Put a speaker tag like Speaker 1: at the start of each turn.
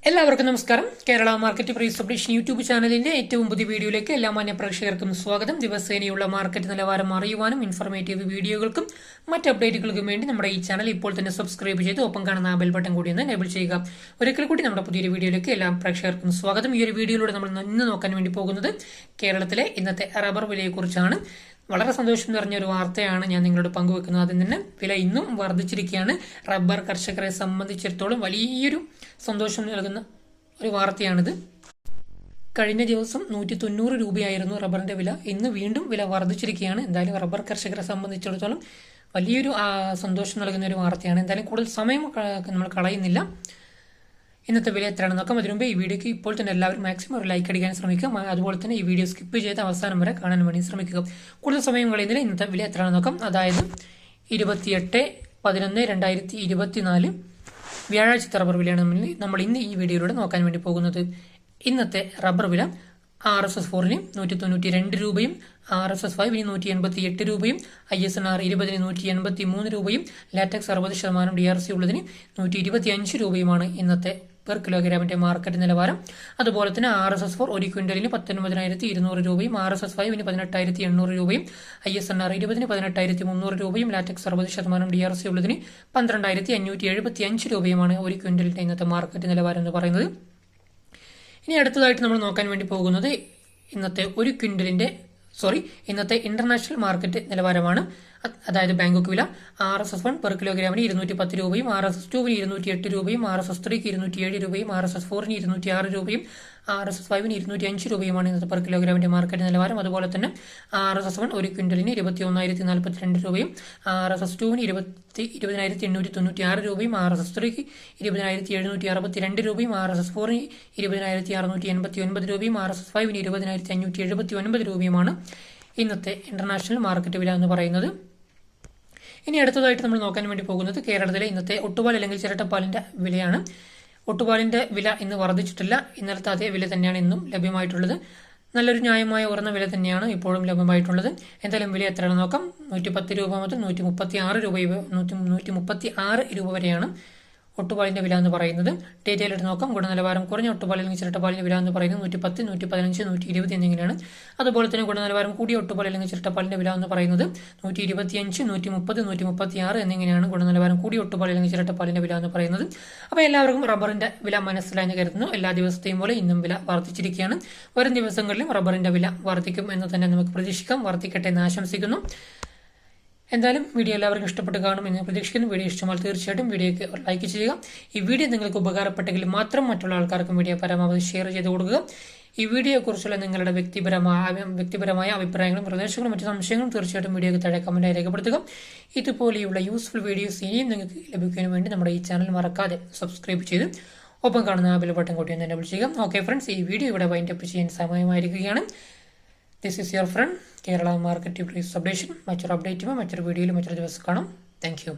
Speaker 1: എല്ലാവർക്കും നമസ്കാരം. Kerala market price updation YouTube ചാനലിന്റെ ഏറ്റവും പുതിയ വീഡിയോയിലേക്ക് എല്ലാ മാന്യ പ്രേക്ഷകർക്കും സ്വാഗതം. ദിവസേനയുള്ള മാർക്കറ്റ് നിലവാരം അറിയുവാനും ഇൻഫർമേറ്റീവ് വീഡിയോകൾക്കും മറ്റ് അപ്ഡേറ്റുകൾക്കും വേണ്ടി നമ്മുടെ ഈ ചാനൽ ഇപ്പോൾ തന്നെ സബ്സ്ക്രൈബ് ചെയ്ത് ഒപ്പം കാണുന്ന ബെൽ ബട്ടൺ കൂടി ഒന്ന് എനേബിൾ ചെയ്യുക. ഒരിക്കൽ കൂടി നമ്മുടെ പുതിയൊരു വീഡിയോയിലേക്ക് എല്ലാ പ്രേക്ഷകർക്കും സ്വാഗതം. ഈ ഒരു വീഡിയോയിലൂടെ നമ്മൾ ഇന്ന് നോക്കാൻ വേണ്ടി പോകുന്നത് കേരളത്തിലെ ഇന്നത്തെ റബ്ബർ വിലയെക്കുറിച്ചാണ്. വളരെ സന്തോഷം നിറഞ്ഞ ഒരു വാർത്തയാണ് ഞാൻ നിങ്ങളോട് പങ്കുവെക്കുന്നത്. അതിൽ തന്നെ വില ഇന്നും വർദ്ധിച്ചിരിക്കുകയാണ്. റബ്ബർ കർഷകരെ സംബന്ധിച്ചിടത്തോളം വലിയൊരു സന്തോഷം നൽകുന്ന ഒരു വാർത്തയാണിത്. കഴിഞ്ഞ ദിവസം 190 രൂപയായിരുന്നു റബ്ബറിന്റെ വില. ഇന്ന് വീണ്ടും വില വർദ്ധിച്ചിരിക്കുകയാണ്. എന്തായാലും റബ്ബർ കർഷകരെ സംബന്ധിച്ചിടത്തോളം വലിയൊരു സന്തോഷം നൽകുന്ന ഒരു വാർത്തയാണ്. എന്തായാലും കൂടുതൽ സമയം നമ്മൾ കളയുന്നില്ല. ഇന്നത്തെ വില എത്രയാണെന്ന് നോക്കാം. അതിനുമുമ്പ് ഈ വീഡിയോക്ക് ഇപ്പോൾ തന്നെ എല്ലാവരും മാക്സിമം ഒരു ലൈക്ക് അടിക്കാൻ ശ്രമിക്കുക. അതുപോലെ തന്നെ ഈ വീഡിയോ സ്കിപ്പ് ചെയ്ത് അവസാനം വരെ കാണാൻ വേണ്ടി ശ്രമിക്കുക. കൂടുതൽ സമയം കളയുന്നില്ല. ഇന്നത്തെ വില എത്രയാണെന്ന് നോക്കാം. അതായത് 28/11/2024 വ്യാഴാഴ്ചത്തെ റബ്ബർ വിലയാണ് നമ്മൾ ഇന്ന് ഈ വീഡിയോയിലൂടെ നോക്കാൻ വേണ്ടി പോകുന്നത്. ഇന്നത്തെ റബ്ബർ വില RSS4 192 രൂപയും RSS5 188 രൂപയും ISNR 20 183 രൂപയും ലാറ്റക്സ് 60% DRC ഉള്ളതിന് 125 രൂപയുമാണ് ഇന്നത്തെ പെർ കിലോഗ്രാമിന്റെ മാർക്കറ്റ് നിലവാരം. അതുപോലെ തന്നെ RSS4 ഒരു ക്വിന്റലിന് 19,200 രൂപയും RSS5 18,800 രൂപയും ISNR 20 18,300 രൂപയും ലാറ്റക്സ് 60% DRC ഉള്ളതിന് 12,575 രൂപയുമാണ് ഒരു ക്വിന്റലിന്റെ ഇന്നത്തെ മാർക്കറ്റ് നിലവാരം എന്ന് പറയുന്നത്. ഇനി അടുത്തതായിട്ട് നമ്മൾ നോക്കാൻ വേണ്ടി പോകുന്നത് ഇന്നത്തെ ഇന്റർനാഷണൽ മാർക്കറ്റ് നിലവാരമാണ്. അതായത് ബാങ്കോക്ക് വില RSS1 പെർ കിലോഗ്രാമിന് 210 രൂപയും RSS2 208 രൂപയും RSS3 207 രൂപയും RSS4 206 രൂപയും RSS5 205 രൂപയുമാണ് ഇന്നത്തെ പെർ കിലോഗ്രാമിന്റെ മാർക്കറ്റ് നിലവാരം. അതുപോലെ തന്നെ RSS1 ഒരു ക്വിന്റലിന് 21,042 രൂപയും RSS2 20,896 രൂപയും RSS3 20,762 രൂപയും RSS4 20,689 രൂപയും RSS5 20,579 രൂപയുമാണ് ഇന്നത്തെ ഇന്റർനാഷണൽ മാർക്കറ്റ് വില എന്ന് പറയുന്നത്. ഇനി അടുത്തതായിട്ട് നമ്മൾ നോക്കാൻ വേണ്ടി പോകുന്നത് കേരളത്തിലെ ഇന്നത്തെ ഒട്ടുപാൽ അല്ലെങ്കിൽ ചിരട്ടപ്പാലിന്റെ വിലയാണ്. ഒട്ടുപാലിന്റെ വില ഇന്ന് വർദ്ധിച്ചിട്ടില്ല. ഇന്നലത്തെ അതേ വില തന്നെയാണ് ഇന്നും ലഭ്യമായിട്ടുള്ളത്. നല്ലൊരു ന്യായമായ ഉയർന്ന വില തന്നെയാണ് ഇപ്പോഴും ലഭ്യമായിട്ടുള്ളത്. എന്തായാലും വില എത്രയാണെന്ന് നോക്കാം. 110 രൂപ മുതൽ 136 രൂപ വരെയാണ് ഒട്ടുപാലിന്റെ വില എന്ന് പറയുന്നത്. ഡീറ്റെയിൽ ആയിട്ട് നോക്കാം. ഗുണനിലവാരം കുറഞ്ഞ ഒട്ടുപാൽ അല്ലെങ്കിൽ ചിരട്ടപ്പാലിന്റെ വില എന്ന് പറയുന്നത് 110, 115, 120 എന്നിങ്ങനെയാണ്. അതുപോലെ തന്നെ ഗുണനിലവാരം കൂടിയ ഒട്ടുപാൽ അല്ലെങ്കിൽ ചിരട്ടപ്പാലിന്റെ വില എന്ന് പറയുന്നത് 125, 130, 136 എന്നിങ്ങനെയാണ് ഗുണനിലവാരം കൂടിയ ഒട്ടുപാൽ അല്ലെങ്കിൽ ചിരട്ടപ്പാലിന്റെ വില എന്ന് പറയുന്നത്. അപ്പോൾ എല്ലാവർക്കും റബ്ബറിന്റെ വില മനസ്സിലായെന്ന് കരുതുന്നു. എല്ലാ ദിവസത്തെയും പോലെ ഇന്നും വില വർദ്ധിച്ചിരിക്കുകയാണ്. വരും ദിവസങ്ങളിലും റബ്ബറിന്റെ വില വർദ്ധിക്കും എന്ന് തന്നെ നമുക്ക് പ്രതീക്ഷിക്കാം. വർദ്ധിക്കട്ടെ എന്ന് ആശംസിക്കുന്നു. എന്തായാലും വീഡിയോ എല്ലാവർക്കും ഇഷ്ടപ്പെട്ട് കാണും എന്ന് പ്രതീക്ഷിക്കുന്നു. വീഡിയോ ഇഷ്ടമായാൽ തീർച്ചയായിട്ടും വീഡിയോയ്ക്ക് ലൈക്ക് ചെയ്യുക. ഈ വീഡിയോ നിങ്ങൾക്ക് ഉപകാരപ്പെട്ടെങ്കിൽ മാത്രം മറ്റുള്ള ആൾക്കാർക്കും വീഡിയോ പരമാവധി ഷെയർ ചെയ്ത് കൊടുക്കുക. ഈ വീഡിയോയെക്കുറിച്ചുള്ള നിങ്ങളുടെ വ്യക്തിപരമായ അഭിപ്രായങ്ങളും നിർദ്ദേശങ്ങളും മറ്റു സംശയങ്ങളും തീർച്ചയായിട്ടും വീഡിയോയ്ക്ക് താഴെ കമന്റായി രേഖപ്പെടുത്തുക. ഇതുപോലെയുള്ള യൂസ്ഫുൾ വീഡിയോസ് ഇനിയും നിങ്ങൾക്ക് ലഭിക്കുന്നതിന് വേണ്ടി നമ്മുടെ ഈ ചാനൽ മറക്കാതെ സബ്സ്ക്രൈബ് ചെയ്ത് ഒപ്പം കാണുന്ന ബെൽ ബട്ടൺ കൂടി ഒന്ന് എനേബിൾ ചെയ്യുക. ഓക്കെ ഫ്രണ്ട്സ്, ഈ വീഡിയോ ഇവിടെ വൈൻഡപ്പ് ചെയ്യാൻ സമയമായിരിക്കുകയാണ്. This is your friend Kerala market price updation. മറ്റൊരു അപ്ഡേറ്റും മറ്റൊരു വീഡിയോയിലും മറ്റൊരു ദിവസം കാണാം. Thank U.